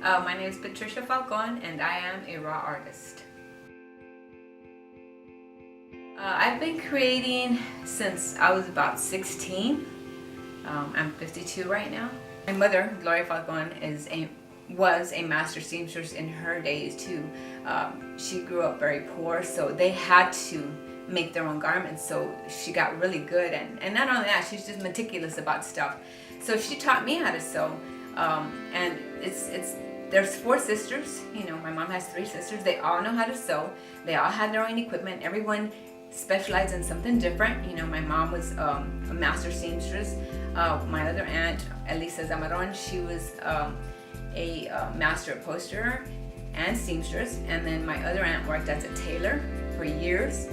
My name is Petricia Falcon and I am a raw artist. I've been creating since I was about 16. I'm 52 right now. My mother, Gloria Falcon, was a master seamstress in her days too. She grew up very poor, so they had to make their own garments, so she got really good, and not only that, she's just meticulous about stuff. So she taught me how to sew, and there's 4 sisters. My mom has 3 sisters. They all know how to sew. They all had their own equipment. Everyone specialized in something different. My mom was a master seamstress. My other aunt, Elisa Zamaron, she was a master upholsterer and seamstress, and then my other aunt worked as a tailor for years,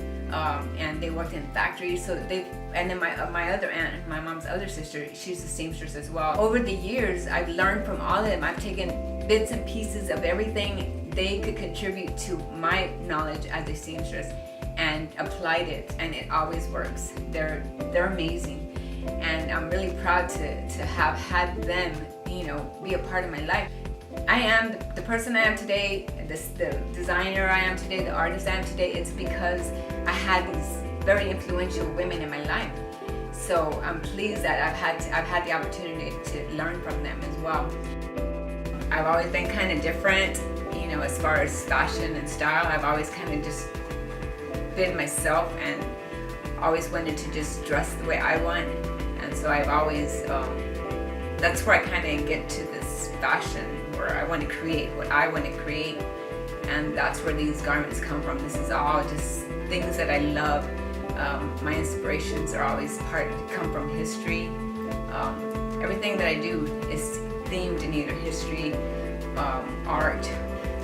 and they worked in factories. And then my other aunt, my mom's other sister, she's a seamstress as well. Over the years, I've learned from all of them. I've taken bits and pieces of everything they could contribute to my knowledge as a seamstress and applied it, and it always works. They're amazing, and I'm really proud to have had them, be a part of my life. I am the person I am today, the designer I am today, the artist I am today. It's because I had these very influential women in my life. So I'm pleased that I've had the opportunity to learn from them as well. I've always been kind of different, as far as fashion and style. I've always kind of just been myself and always wanted to just dress the way I want. And so I've always, that's where I kind of get to this fashion where I want to create what I want to create. And that's where these garments come from. This is all just things that I love. My inspirations are always come from history. Everything that I do is themed in either history, art.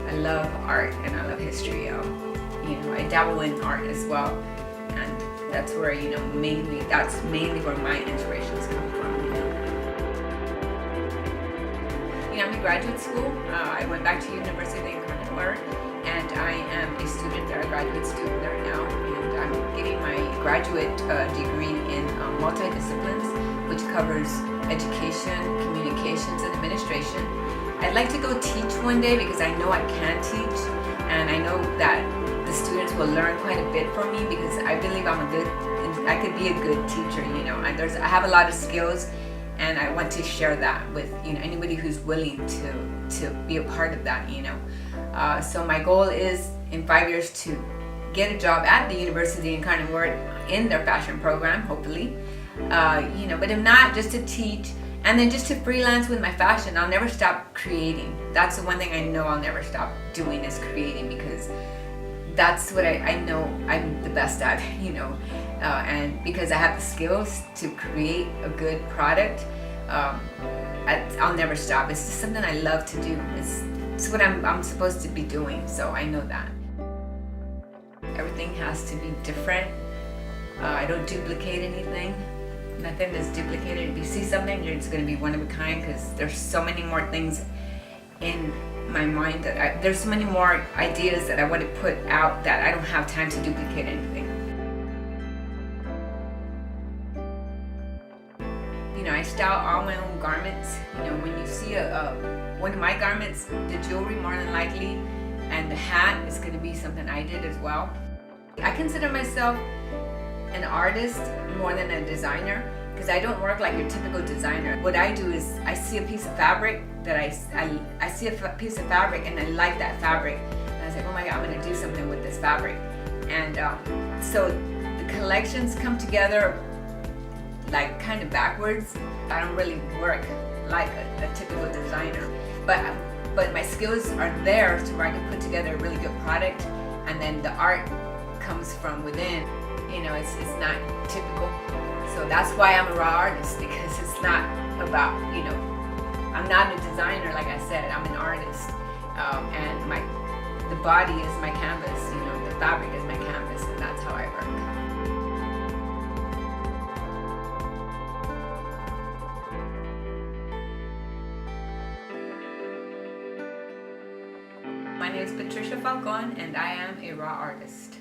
I love art and I love history. I dabble in art as well, and that's where that's mainly where my inspirations come from. I'm in graduate school. I went back to University in Carnegie, and I am a student there, a graduate student there now, and I'm getting my graduate degree in multidisciplines, which covers education, communications, and administration. I'd like to go teach one day because I know I can teach, and I know that the students will learn quite a bit from me because I believe I could be a good teacher. I have a lot of skills, and I want to share that with anybody who's willing to be a part of that. So my goal is in 5 years to get a job at the University in Carnegie in their fashion program, hopefully. But if not, just to teach and then just to freelance with my fashion. I'll never stop creating. That's the one thing I know I'll never stop doing, is creating, because that's what I know I'm the best at, and because I have the skills to create a good product, I'll never stop. It's just something I love to do. It's what I'm supposed to be doing, so I know that. Everything has to be different. I don't duplicate anything. Nothing is duplicated. If you see something, it's going to be one of a kind, because there's so many more things in my mind there's so many more ideas that I want to put out that I don't have time to duplicate anything. I style all my own garments. When you see one of my garments, the jewelry more than likely, and the hat is going to be something I did as well. I consider myself an artist more than a designer, because I don't work like your typical designer. What I do is I see a piece of fabric that I see a piece of fabric and I like that fabric, and I was like, oh my God, I'm going to do something with this fabric. And so the collections come together like kind of backwards. I don't really work like a typical designer, but my skills are there to where I can put together a really good product, and then the art comes from within. It's not typical. So that's why I'm a raw artist, because it's not about, I'm not a designer, like I said. I'm an artist, and the body is my canvas. The fabric is my canvas, and that's how I work. My name is Petricia Falcon, and I am a raw artist.